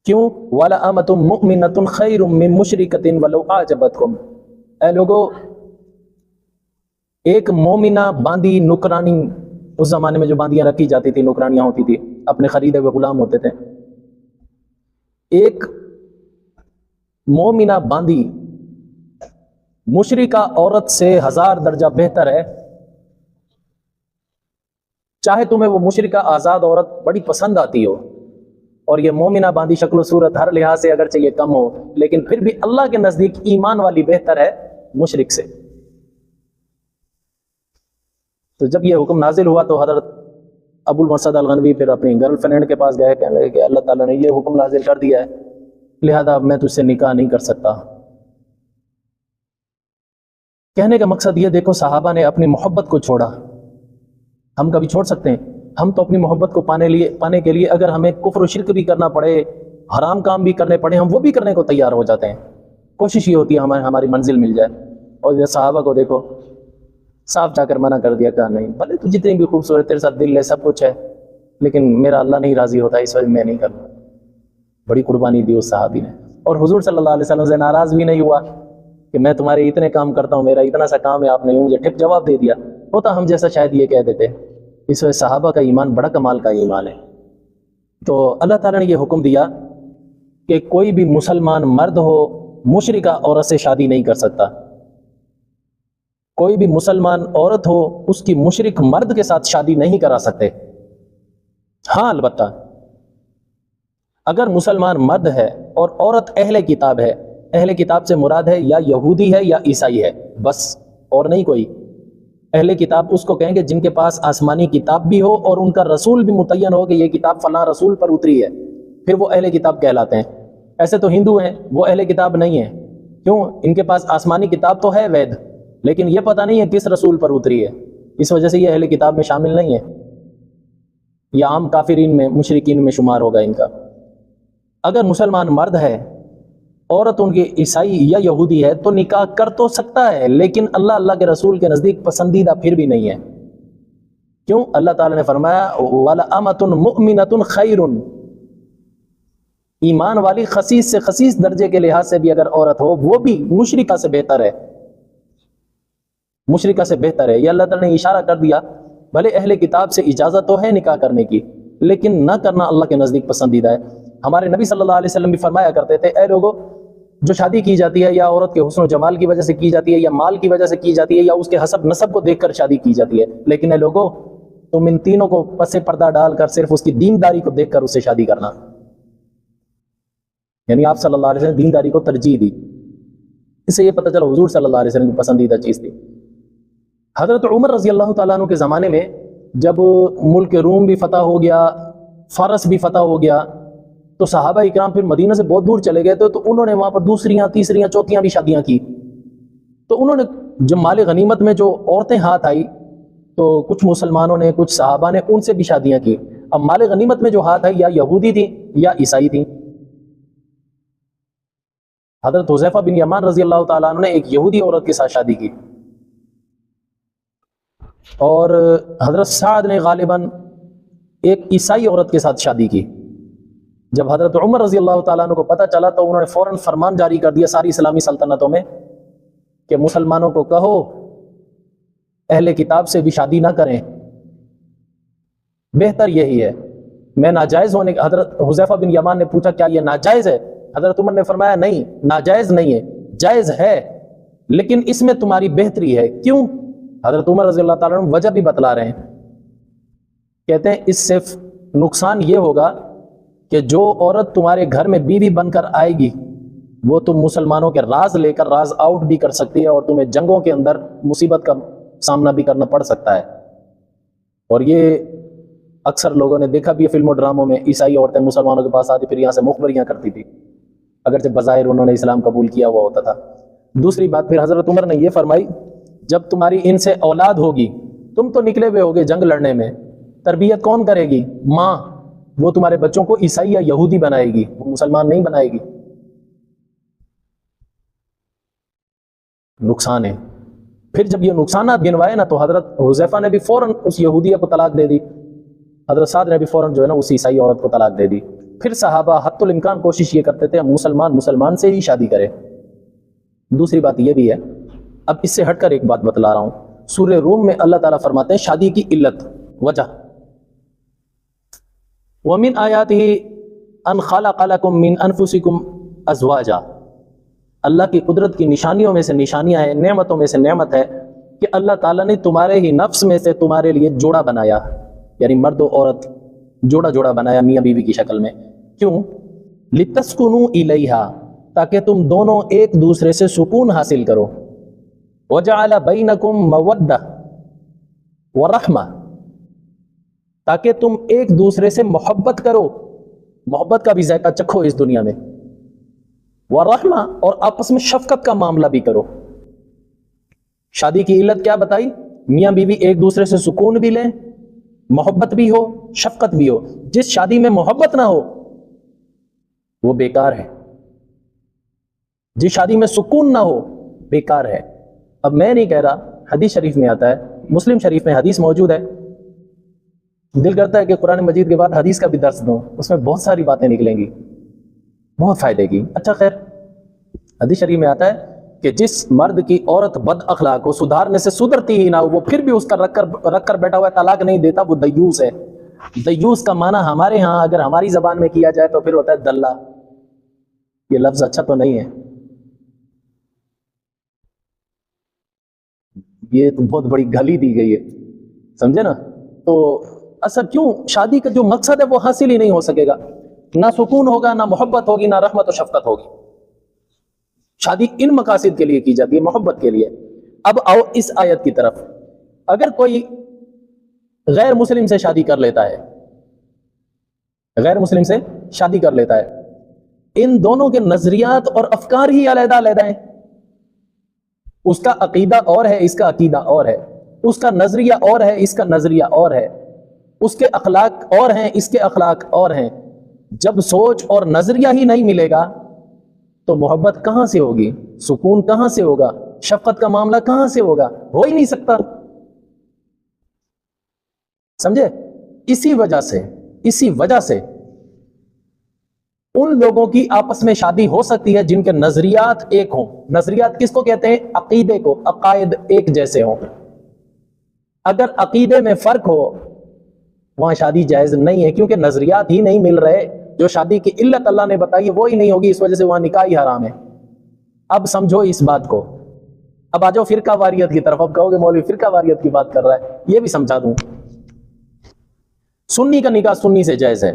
کیوں؟ وَلَأَمَةٌ مُؤْمِنَةٌ خَيْرٌ مِّن مُشْرِكَةٍ وَلَوْ أَعْجَبَتْكُمْ۔ اے لوگو، ایک مومنہ باندی نکرانی، اس زمانے میں جو باندیاں رکھی جاتی تھی، نکرانیاں ہوتی تھی، اپنے خریدے ہوئے غلام ہوتے تھے، ایک مومنہ باندی مشرکہ عورت سے 1000 درجہ بہتر ہے۔ چاہے تمہیں وہ مشرکہ آزاد عورت بڑی پسند آتی ہو اور یہ مومنہ باندی شکل و صورت ہر لحاظ سے اگرچہ یہ کم ہو، لیکن پھر بھی اللہ کے نزدیک ایمان والی بہتر ہے مشرک سے۔ تو جب یہ حکم نازل ہوا تو حضرت ابو مرثد الغنوی پھر اپنی گرل فرینڈ کے پاس گئے، کہنے لگے کہ اللہ تعالیٰ نے یہ حکم نازل کر دیا ہے، لہذا اب میں تجھ سے نکاح نہیں کر سکتا۔ کہنے کا مقصد یہ دیکھو، صحابہ نے اپنی محبت کو چھوڑا، ہم کبھی چھوڑ سکتے ہیں؟ ہم تو اپنی محبت کو پانے کے لیے اگر ہمیں کفر و شرک بھی کرنا پڑے، حرام کام بھی کرنے پڑے ہم وہ بھی کرنے کو تیار ہو جاتے ہیں. کوشش یہ ہوتی ہے ہماری منزل مل جائے. اور یہ صحابہ کو دیکھو, صاف جا کر منع کر دیا, کہا نہیں, بھلے تو جتنی بھی خوبصورت تیرے ساتھ دل ہے, سب کچھ ہے, لیکن میرا اللہ نہیں راضی ہوتا, اس وجہ میں نہیں کروں. بڑی قربانی دی اس صحابی نے. اور حضور صلی اللہ علیہ وسلم سے ناراض بھی نہیں ہوا کہ میں تمہارے اتنے کام کرتا ہوں, میرا اتنا سا کام ہے, آپ نے مجھے ٹھپ جواب دے دیا. ہوتا ہم جیسا شاید یہ کہہ دیتے. اس وجہ صحابہ کا ایمان بڑا کمال کا ایمان ہے. تو اللہ تعالیٰ نے یہ حکم دیا کہ کوئی بھی مسلمان مرد ہو مشرکہ عورت سے شادی نہیں کر سکتا. کوئی بھی مسلمان عورت ہو اس کی مشرک مرد کے ساتھ شادی نہیں کرا سکتے. ہاں البتہ اگر مسلمان مرد ہے اور عورت اہل کتاب ہے, اہل کتاب سے مراد ہے یا یہودی ہے یا عیسائی ہے, بس اور نہیں کوئی. اہل کتاب اس کو کہیں گے جن کے پاس آسمانی کتاب بھی ہو اور ان کا رسول بھی متعین ہو کہ یہ کتاب فلاں رسول پر اتری ہے, پھر وہ اہل کتاب کہلاتے ہیں. ایسے تو ہندو ہیں, وہ اہل کتاب نہیں ہیں. کیوں؟ ان کے پاس آسمانی کتاب تو ہے وید, لیکن یہ پتہ نہیں ہے کس رسول پر اتری ہے, اس وجہ سے یہ اہل کتاب میں شامل نہیں ہے. یہ عام کافرین میں, مشرکین میں شمار ہوگا ان کا. اگر مسلمان مرد ہے, عورت ان کی عیسائی یا یہودی ہے, تو نکاح کر تو سکتا ہے, لیکن اللہ کے رسول کے نزدیک پسندیدہ پھر بھی نہیں ہے. کیوں؟ اللہ تعالیٰ نے فرمایا وَلَأَمَةٌ مُؤْمِنَةٌ خَيْرٌ, ایمان والی خسیس سے خسیس درجے کے لحاظ سے بھی اگر عورت ہو, وہ بھی مشرکہ سے بہتر ہے, مشرکہ سے بہتر ہے. یہ اللہ تعالیٰ نے اشارہ کر دیا. بھلے اہل کتاب سے اجازت تو ہے نکاح کرنے کی, لیکن نہ کرنا اللہ کے نزدیک پسندیدہ ہے. ہمارے نبی صلی اللہ علیہ وسلم بھی فرمایا کرتے تھے, اے لوگوں, جو شادی کی جاتی ہے یا عورت کے حسن و جمال کی وجہ سے کی جاتی ہے, یا مال کی وجہ سے کی جاتی ہے, یا اس کے حسب نسب کو دیکھ کر شادی کی جاتی ہے, لیکن اے لوگوں, تم ان تینوں کو پس پردہ ڈال کر صرف اس کی دینداری کو دیکھ کر اس سے شادی کرنا. یعنی آپ صلی اللہ علیہ وسلم دینداری کو ترجیح دی. اس سے یہ پتہ چلا حضور صلی اللہ علیہ وسلم کی پسندیدہ چیز تھی. حضرت عمر رضی اللہ تعالیٰ عنہ کے زمانے میں جب ملک روم بھی فتح ہو گیا, فارس بھی فتح ہو گیا, تو صحابہ اکرام پھر مدینہ سے بہت دور چلے گئے تھے, تو انہوں نے وہاں پر دوسریاں, تیسریاں, چوتھیاں بھی شادیاں کی. تو انہوں نے جب مال غنیمت میں جو عورتیں ہاتھ آئی, تو کچھ مسلمانوں نے, کچھ صحابہ نے ان سے بھی شادیاں کی. اب مال غنیمت میں جو ہاتھ آئی یا یہودی تھی یا عیسائی تھی. حضرت حذیفہ بن یمان رضی اللہ تعالیٰ عنہ نے ایک یہودی عورت کے ساتھ شادی کی, اور حضرت سعد نے غالباً ایک عیسائی عورت کے ساتھ شادی کی. جب حضرت عمر رضی اللہ تعالیٰ عنہ کو پتہ چلا, تو انہوں نے فوراً فرمان جاری کر دیا ساری اسلامی سلطنتوں میں کہ مسلمانوں کو کہو اہل کتاب سے بھی شادی نہ کریں, بہتر یہی ہے. میں ناجائز ہونے کے, حضرت حذیفہ بن یمان نے پوچھا کیا یہ ناجائز ہے؟ حضرت عمر نے فرمایا نہیں, ناجائز نہیں ہے, جائز ہے, لیکن اس میں تمہاری بہتری ہے. کیوں؟ حضرت عمر رضی اللہ تعالیٰ عنہ وجہ بھی بتلا رہے ہیں. کہتے ہیں اس سے نقصان یہ ہوگا کہ جو عورت تمہارے گھر میں بیوی بن کر آئے گی, وہ تم مسلمانوں کے راز لے کر راز آؤٹ بھی کر سکتی ہے, اور تمہیں جنگوں کے اندر مصیبت کا سامنا بھی کرنا پڑ سکتا ہے. اور یہ اکثر لوگوں نے دیکھا بھی ہے فلموں ڈراموں میں, عیسائی عورتیں مسلمانوں کے پاس آتی پھر یہاں سے مخبریاں کرتی تھی, اگرچہ بظاہر انہوں نے اسلام قبول کیا ہوا ہوتا تھا. دوسری بات پھر حضرت عمر نے یہ فرمائی, جب تمہاری ان سے اولاد ہوگی, تم تو نکلے ہوئے ہوگے جنگ لڑنے میں, تربیت کون کرے گی؟ ماں. وہ تمہارے بچوں کو عیسائی یا یہودی بنائے گی, وہ مسلمان نہیں بنائے گی. نقصان ہے. پھر جب یہ نقصانات گنوائے نا, تو حضرت حذیفہ نے بھی فوراً اس یہودیہ کو طلاق دے دی, حضرت سعد نے بھی فوراً جو ہے نا اس عیسائی عورت کو طلاق دے دی. پھر صحابہ حتی الامکان کوشش یہ کرتے تھے مسلمان سے ہی شادی کرے. دوسری بات یہ بھی ہے, اب اس سے ہٹ کر ایک بات بتلا رہا ہوں. سورہ روم میں اللہ تعالیٰ فرماتے ہیں شادی کی علت, وجہ, وَمِنْ آيَاتِهِ أَنْ خَلَقَ لَكُم مِّنْ أَنفُسِكُمْ أَزْوَاجًا. اللہ کی قدرت کی نشانیوں میں سے نشانیاں ہیں, نعمتوں میں سے نعمت ہے کہ اللہ تعالیٰ نے تمہارے ہی نفس میں سے تمہارے لیے جوڑا بنایا, یعنی مرد و عورت جوڑا بنایا میاں بیوی کی شکل میں. کیوں؟ لِتَسْكُنُوا إِلَيْهَا, تاکہ تم دونوں ایک دوسرے سے سکون حاصل کرو. وَجَعَلَ بَيْنَكُمْ مَوَدَّةً وَرَحْمَةً, تاکہ تم ایک دوسرے سے محبت کرو, محبت کا بھی ذائقہ چکھو اس دنیا میں. وَرَحْمَةً, اور آپس میں شفقت کا معاملہ بھی کرو. شادی کی علت کیا بتائی؟ میاں بیوی ایک دوسرے سے سکون بھی لیں, محبت بھی ہو, شفقت بھی ہو. جس شادی میں محبت نہ ہو, وہ بیکار ہے. جس شادی میں سکون نہ ہو بیکار ہے. اب میں نہیں کہہ رہا، حدیث شریف میں آتا ہے، مسلم شریف میں حدیث موجود ہے. دل کرتا ہے کہ قرآن مجید کے بعد حدیث کا بھی درس دوں، اس میں بہت ساری باتیں نکلیں گی بہت فائدے کی. اچھا خیر، حدیث شریف میں آتا ہے کہ جس مرد کی عورت بد اخلاق ہو، سدھارنے سے سدھرتی ہی نہ ہو، وہ پھر بھی اس کا رکھ کر بیٹھا ہوا ہے، طلاق نہیں دیتا، وہ دیوس ہے. دیوس کا معنی ہمارے ہاں اگر ہماری زبان میں کیا جائے تو پھر ہوتا ہے دلہ. یہ لفظ اچھا تو نہیں ہے، یہ تو بہت بڑی گالی دی گئی ہے، سمجھے نا. تو اصل کیوں شادی کا جو مقصد ہے وہ حاصل ہی نہیں ہو سکے گا. نہ سکون ہوگا، نہ محبت ہوگی، نہ رحمت و شفقت ہوگی. شادی ان مقاصد کے لیے کی جاتی ہے، محبت کے لیے. اب آؤ اس آیت کی طرف. اگر کوئی غیر مسلم سے شادی کر لیتا ہے، غیر مسلم سے شادی کر لیتا ہے، ان دونوں کے نظریات اور افکار ہی علیحدہ علیحدہ ہیں. اس کا عقیدہ اور ہے، اس کا عقیدہ اور ہے. اس کا نظریہ اور ہے، اس کا نظریہ اور ہے. اس کے اخلاق اور ہیں، اس کے اخلاق اور ہیں. جب سوچ اور نظریہ ہی نہیں ملے گا تو محبت کہاں سے ہوگی، سکون کہاں سے ہوگا، شفقت کا معاملہ کہاں سے ہوگا؟ ہو ہی نہیں سکتا. سمجھے؟ اسی وجہ سے ان لوگوں کی آپس میں شادی ہو سکتی ہے جن کے نظریات ایک ہوں. نظریات کس کو کہتے ہیں؟ عقیدے کو. عقائد ایک جیسے ہوں. اگر عقیدے میں فرق ہو وہاں شادی جائز نہیں ہے، کیونکہ نظریات ہی نہیں مل رہے. جو شادی کی علت اللہ نے بتائی وہی نہیں ہوگی، اس وجہ سے وہاں نکاح ہی حرام ہے. اب سمجھو اس بات کو. اب آ جاؤ فرقہ واریت کی طرف. اب کہو گے مولوی فرقہ واریت کی بات کر رہا ہے، یہ بھی سمجھا دوں. سنی کا نکاح سنی سے جائز ہے.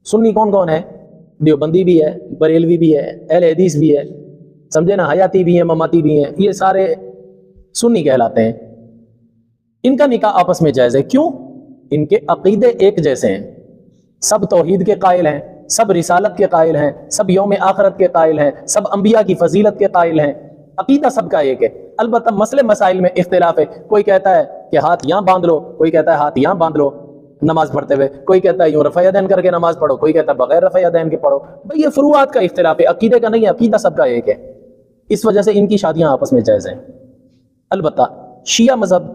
سنی کون کون ہے؟ دیوبندی بھی ہے، بریلوی بھی ہے، اہل حدیث بھی ہے، سمجھے نا، حیاتی بھی ہیں، مماتی بھی ہیں. یہ سارے سنی کہلاتے ہیں. ان کا نکاح آپس میں جائز ہے. کیوں؟ ان کے عقیدے ایک جیسے ہیں. سب توحید کے قائل ہیں، سب رسالت کے قائل ہیں، سب یوم آخرت کے قائل ہیں، سب انبیاء کی فضیلت کے قائل ہیں. عقیدہ سب کا ایک ہے. البتہ مسئلے مسائل میں اختلاف ہے. کوئی کہتا ہے کہ ہاتھ یہاں باندھ لو، کوئی کہتا ہے ہاتھ یہاں باندھ لو نماز پڑھتے ہوئے، کوئی کہتا ہے یوں رفع یدین کر کے نماز پڑھو، کوئی کہتا ہے بغیر رفع یدین کے پڑھو. بھئی یہ فروعات کا اختلاف ہے، عقیدے کا نہیں ہے. عقیدہ سب کا ایک ہے. اس وجہ سے ان کی شادیاں آپس میں جائز ہیں. البتہ شیعہ مذہب،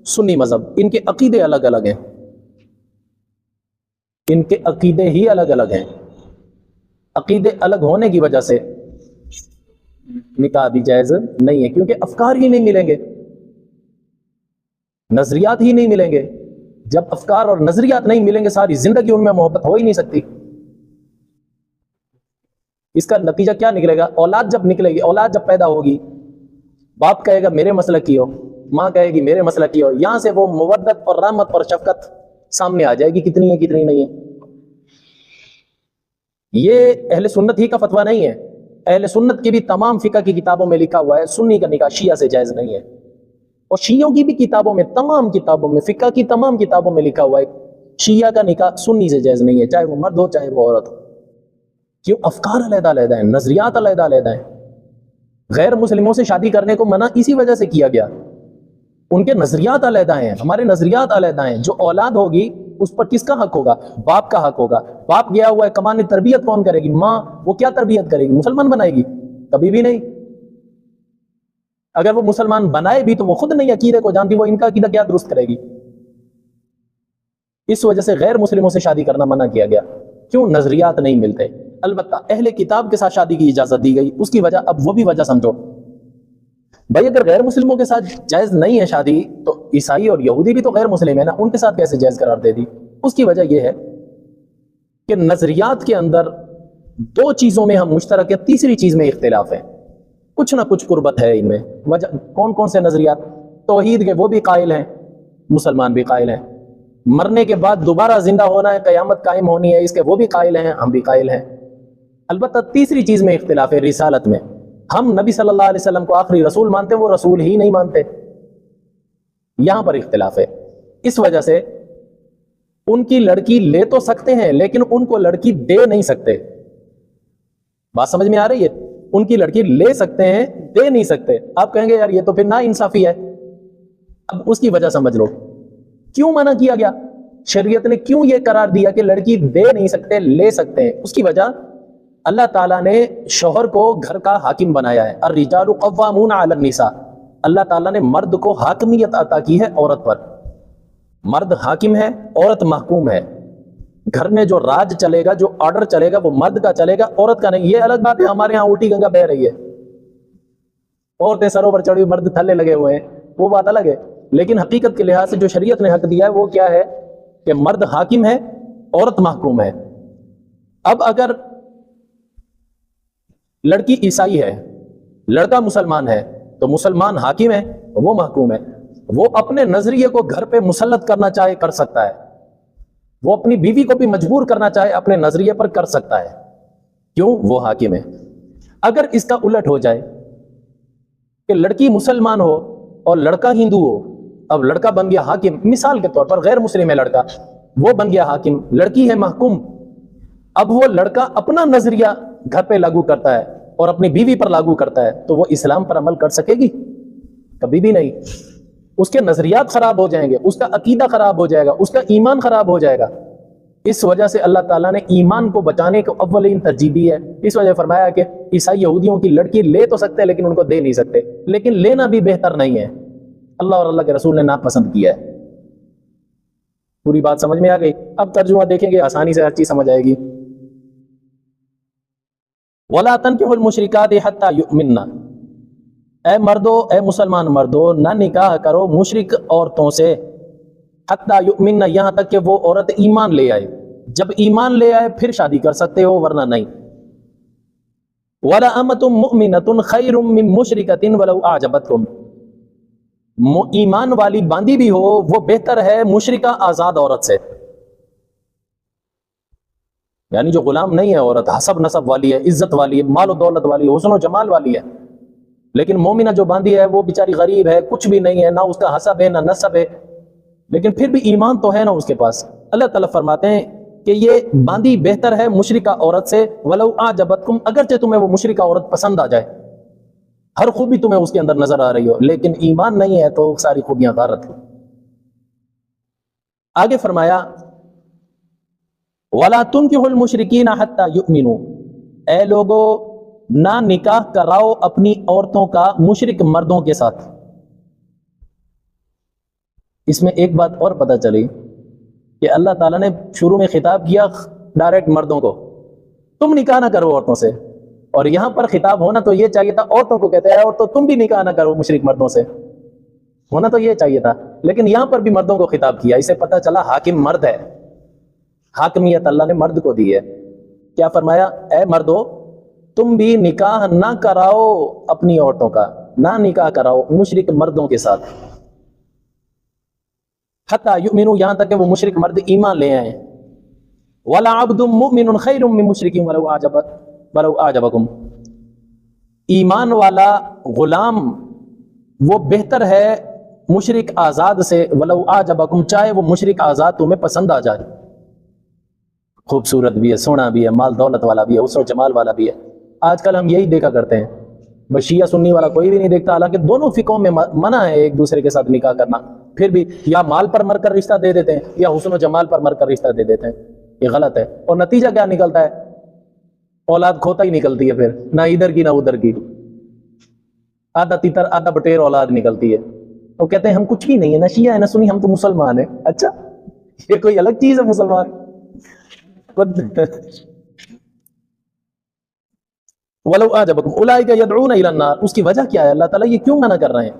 سنی مذہب، ان کے عقیدے الگ الگ ہیں. ان کے عقیدے ہی الگ الگ ہیں. عقیدے الگ ہونے کی وجہ سے نکاح بھی جائز نہیں ہے، کیونکہ افکار ہی نہیں ملیں گے، نظریات ہی نہیں ملیں گے. جب افکار اور نظریات نہیں ملیں گے ساری زندگی ان میں محبت ہو ہی نہیں سکتی. اس کا نتیجہ کیا نکلے گا؟ اولاد جب نکلے گی، اولاد جب پیدا ہوگی، باپ کہے گا میرے مسلک کی ہو، ماں کہے گی میرے مسلک کی ہو. یہاں سے وہ مودت اور رحمت اور شفقت سامنے آ جائے گی، کتنی ہے کتنی نہیں ہے. یہ اہل سنت ہی کا فتویٰ نہیں ہے. اہل سنت کی بھی تمام فقہ کی کتابوں میں لکھا ہوا ہے سنی کا نکاح شیعہ سے جائز نہیں ہے. اور شیعوں کی بھی کتابوں میں، تمام کتابوں میں، فقہ کی تمام کتابوں میں لکھا ہوا ہے شیعہ کا نکاح سنی سے جائز نہیں ہے، چاہے وہ مرد ہو چاہے وہ عورت ہو. کیوں؟ افکار علیحدہ علیحدہ ہیں، نظریات علیحدہ علیحدہ ہیں. غیر مسلموں سے شادی کرنے کو منع اسی وجہ سے کیا گیا. ان کے نظریات علیحدہ ہیں، ہمارے نظریات علیحدہ ہیں. جو اولاد ہوگی اس پر کس کا حق ہوگا؟ باپ کا حق ہوگا. باپ گیا ہوا ہے کمانے، تربیت کون کرے گی؟ ماں. وہ کیا تربیت کرے گی؟ مسلمان بنائے گی؟ کبھی بھی نہیں. اگر وہ مسلمان بنائے بھی تو وہ خود نہیں عقیدے کو جانتی، وہ ان کا عقیدہ کیا درست کرے گی؟ اس وجہ سے غیر مسلموں سے شادی کرنا منع کیا گیا. کیوں؟ نظریات نہیں ملتے. البتہ اہل کتاب کے ساتھ شادی کی اجازت دی گئی. اس کی وجہ، اب وہ بھی وجہ سمجھو. بھائی اگر غیر مسلموں کے ساتھ جائز نہیں ہے شادی تو عیسائی اور یہودی بھی تو غیر مسلم ہے نا، ان کے ساتھ کیسے جائز قرار دے دی؟ اس کی وجہ یہ ہے کہ نظریات کے اندر دو چیزوں میں ہم مشترک ہیں، تیسری چیز میں اختلاف ہے. کچھ نہ کچھ قربت ہے ان میں. وجہ کون کون سے نظریات؟ توحید کے وہ بھی قائل ہیں، مسلمان بھی قائل ہیں. مرنے کے بعد دوبارہ زندہ ہونا ہے، قیامت قائم ہونی ہے، اس کے وہ بھی قائل ہیں، ہم بھی قائل ہیں. البتہ تیسری چیز میں اختلاف ہے، رسالت میں. ہم نبی صلی اللہ علیہ وسلم کو آخری رسول مانتے، وہ رسول ہی نہیں مانتے. یہاں پر اختلاف ہے. اس وجہ سے ان کی لڑکی لے تو سکتے ہیں لیکن ان کو لڑکی دے نہیں سکتے. بات سمجھ میں آ رہی ہے؟ ان کی لڑکی لے سکتے ہیں، دے نہیں سکتے. آپ کہیں گے یار یہ تو پھر نا انصافی ہے. اب اس کی وجہ سمجھ لو کیوں منع کیا گیا. شریعت نے کیوں یہ قرار دیا کہ لڑکی دے نہیں سکتے، لے سکتے ہیں؟ اس کی وجہ اللہ تعالیٰ نے شوہر کو گھر کا حاکم بنایا ہے. الرجال قوامون علی النساء. اللہ تعالیٰ نے مرد کو حاکمیت عطا کی ہے عورت پر. مرد حاکم ہے، عورت محکوم ہے. گھر میں جو راج چلے گا، جو آرڈر چلے گا، وہ مرد کا چلے گا، عورت کا نہیں. یہ الگ بات ہے، ہمارے ہاں الٹی گنگا بہ رہی ہے، عورتیں سروں پر چڑھی، مرد تھلے لگے ہوئے ہیں، وہ بات الگ ہے. لیکن حقیقت کے لحاظ سے جو شریعت نے حق دیا ہے وہ کیا ہے کہ مرد حاکم ہے، عورت محکوم ہے. اب اگر لڑکی عیسائی ہے، لڑکا مسلمان ہے، تو مسلمان حاکم ہے، وہ محکوم ہے. وہ اپنے نظریے کو گھر پہ مسلط کرنا چاہے کر سکتا ہے، وہ اپنی بیوی کو بھی مجبور کرنا چاہے اپنے نظریے پر کر سکتا ہے. کیوں؟ وہ حاکم ہے. اگر اس کا الٹ ہو جائے کہ لڑکی مسلمان ہو اور لڑکا ہندو ہو، اب لڑکا بن گیا حاکم، مثال کے طور پر غیر مسلم ہے لڑکا، وہ بن گیا حاکم، لڑکی ہے محکوم. اب وہ لڑکا اپنا نظریہ گھر پہ لاگو کرتا ہے اور اپنی بیوی پر لاگو کرتا ہے، تو وہ اسلام پر عمل کر سکے گی؟ کبھی بھی نہیں. اس کے نظریات خراب ہو جائیں گے، اس کا عقیدہ خراب ہو جائے گا، اس کا ایمان خراب ہو جائے گا. اس وجہ سے اللہ تعالیٰ نے ایمان کو بچانے کو اولین ترجیح دی ہے. اس وجہ فرمایا کہ عیسائی یہودیوں کی لڑکی لے تو سکتے لیکن ان کو دے نہیں سکتے. لیکن لینا بھی بہتر نہیں ہے، اللہ اور اللہ کے رسول نے ناپسند کیا ہے. پوری بات سمجھ میں آ گئی؟ اب ترجمہ دیکھیں گے، آسانی سے ہر چیز سمجھ آئے گی. وَلَا تَنْكِحُوا الْمُشْرِكَاتِ حَتَّى يُؤْمِنَّ. اے مردو، اے مسلمان مردو، نہ نکاح کرو مشرک عورتوں سے، حتیٰ یؤمن، یہاں تک کہ وہ عورت ایمان لے آئے. جب ایمان لے آئے پھر شادی کر سکتے ہو، ورنہ نہیں. وَلَأَمَةٌ مُؤْمِنَةٌ خَيْرٌ مِّن مُشْرِكَةٍ وَلَوْ أَعْجَبَتْكُمْ. ایمان والی باندھی بھی ہو وہ بہتر ہے مشرکہ آزاد عورت سے. یعنی جو غلام نہیں ہے عورت، حسب نسب والی ہے، عزت والی ہے، مال و دولت والی ہے، حسن و جمال والی ہے. لیکن مومنہ جو باندھی ہے وہ بیچاری غریب ہے، کچھ بھی نہیں ہے، نہ اس کا حسب ہے نہ نسب ہے، لیکن پھر بھی ایمان تو ہے نا اس کے پاس. اللہ تعالیٰ فرماتے ہیں کہ یہ باندھی بہتر ہے مشرکہ عورت سے، وَلَوْ أَعْجَبَتْكُمْ، اگرچہ تمہیں وہ مشرکہ عورت پسند آ جائے، ہر خوبی تمہیں اس کے اندر نظر آ رہی ہو، لیکن ایمان نہیں ہے تو ساری خوبیاں غارت. آگے فرمایا وَلَا تُنْكِحُوا الْمُشْرِكِينَ حَتَّى يُؤْمِنُوا. اے لوگو، نہ نکاح کراؤ اپنی عورتوں کا مشرک مردوں کے ساتھ. اس میں ایک بات اور پتہ چلی کہ اللہ تعالیٰ نے شروع میں خطاب کیا ڈائریکٹ مردوں کو، تم نکاح نہ کرو عورتوں سے، اور یہاں پر خطاب ہونا تو یہ چاہیے تھا عورتوں کو، کہتے ہیں اور تو تم بھی نکاح نہ کرو مشرک مردوں سے، ہونا تو یہ چاہیے تھا. لیکن یہاں پر بھی مردوں کو خطاب کیا. اسے پتہ چلا حاکم مرد ہے، حاکمیت اللہ نے مرد کو دی ہے. کیا فرمایا؟ اے مردو، تم بھی نکاح نہ کراؤ اپنی عورتوں کا، نہ نکاح کراؤ مشرک مردوں کے ساتھ، حتیٰ یؤمنوا، یہاں تک کہ وہ مشرک مرد ایمان لے آئیں. وَلَا عَبْدٌ مُؤْمِنٌ خَيْرٌ مِّن مُشْرِكٍ وَلَوْ أَعْجَبَكُمْ. ایمان والا غلام وہ بہتر ہے مشرک آزاد سے، وَلَوْ أَعْجَبَكُمْ، چاہے وہ مشرک آزاد تمہیں پسند آ جائے. خوبصورت بھی ہے، سونا بھی ہے، مال دولت والا بھی ہے، حسن و جمال والا بھی ہے. آج کل ہم یہی دیکھا کرتے ہیں، بس شیعہ سنی والا کوئی بھی نہیں دیکھتا، حالانکہ دونوں فقہوں میں منع ہے ایک دوسرے کے ساتھ نکاح کرنا. پھر بھی یا مال پر مر کر رشتہ دے دیتے ہیں یا حسن و جمال پر مر کر رشتہ دے دیتے ہیں. یہ غلط ہے. اور نتیجہ کیا نکلتا ہے؟ اولاد کھوتا ہی نکلتی ہے، پھر نہ ادھر کی نہ ادھر کی، آدھا تیتر آدھا بٹیر اولاد نکلتی ہے. وہ کہتے ہیں ہم کچھ بھی نہیں ہے، نہ شیعہ ہے نہ سنی، ہم تو مسلمان ہیں. اچھا، یہ کوئی الگ چیز ہے مسلمان؟ وَلَوْ أَعْجَبَكُمْ أُولَٰئِكَ يَدْعُونَ إِلَى النَّارِ. اس کی وجہ کیا ہے؟ اللہ تعالیٰ یہ کیوں منع کر رہے ہیں؟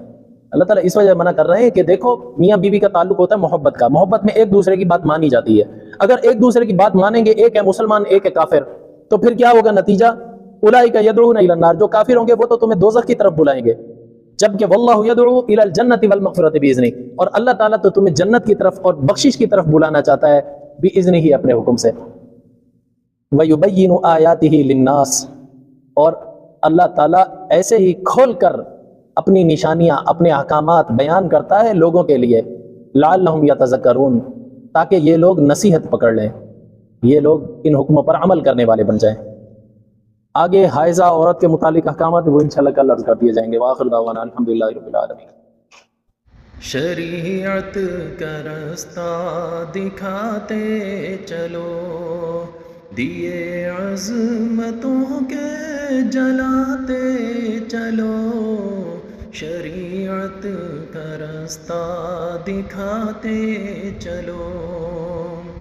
اللہ تعالیٰ اس وجہ منع کر رہے ہیں کہ دیکھو میاں بیوی کا تعلق ہوتا ہے محبت کا، محبت میں ایک دوسرے کی بات مانی جاتی ہے. اگر ایک دوسرے کی بات مانیں گے، ایک ہے مسلمان ایک ہے کافر، تو پھر کیا ہوگا نتیجہ؟ أُولَٰئِكَ يَدْعُونَ إِلَى النَّارِ. جو کافر ہوں گے وہ تو تمہیں دوزخ کی طرف بلائیں گے، جبکہ وَاللَّهُ يَدْعُو إِلَى الْجَنَّةِ وَالْمَغْفِرَةِ بِإِذْنِهِ. اور اللہ تعالیٰ تو تمہیں جنت کی طرف اور بخشش کی طرف بلانا چاہتا ہے بِإِذْنِهِ، اپنے حکم سے. وَيُبَيِّنُ آيَاتِهِ لِلنَّاسِ. اور اللہ تعالیٰ ایسے ہی کھول کر اپنی نشانیاں، اپنے احکامات بیان کرتا ہے لوگوں کے لیے، لعلہم یتذکرون، تاکہ یہ لوگ نصیحت پکڑ لیں، یہ لوگ ان حکموں پر عمل کرنے والے بن جائیں. آگے حائضہ عورت کے متعلق احکامات وہ انشاءاللہ کل عرض کر دیے جائیں گے. وآخر دعوانا الحمدللہ رب العالمین. شریعت کا راستہ دکھاتے چلو، دیے عظمتوں کے جلاتے چلو، شریعت کا راستہ دکھاتے چلو۔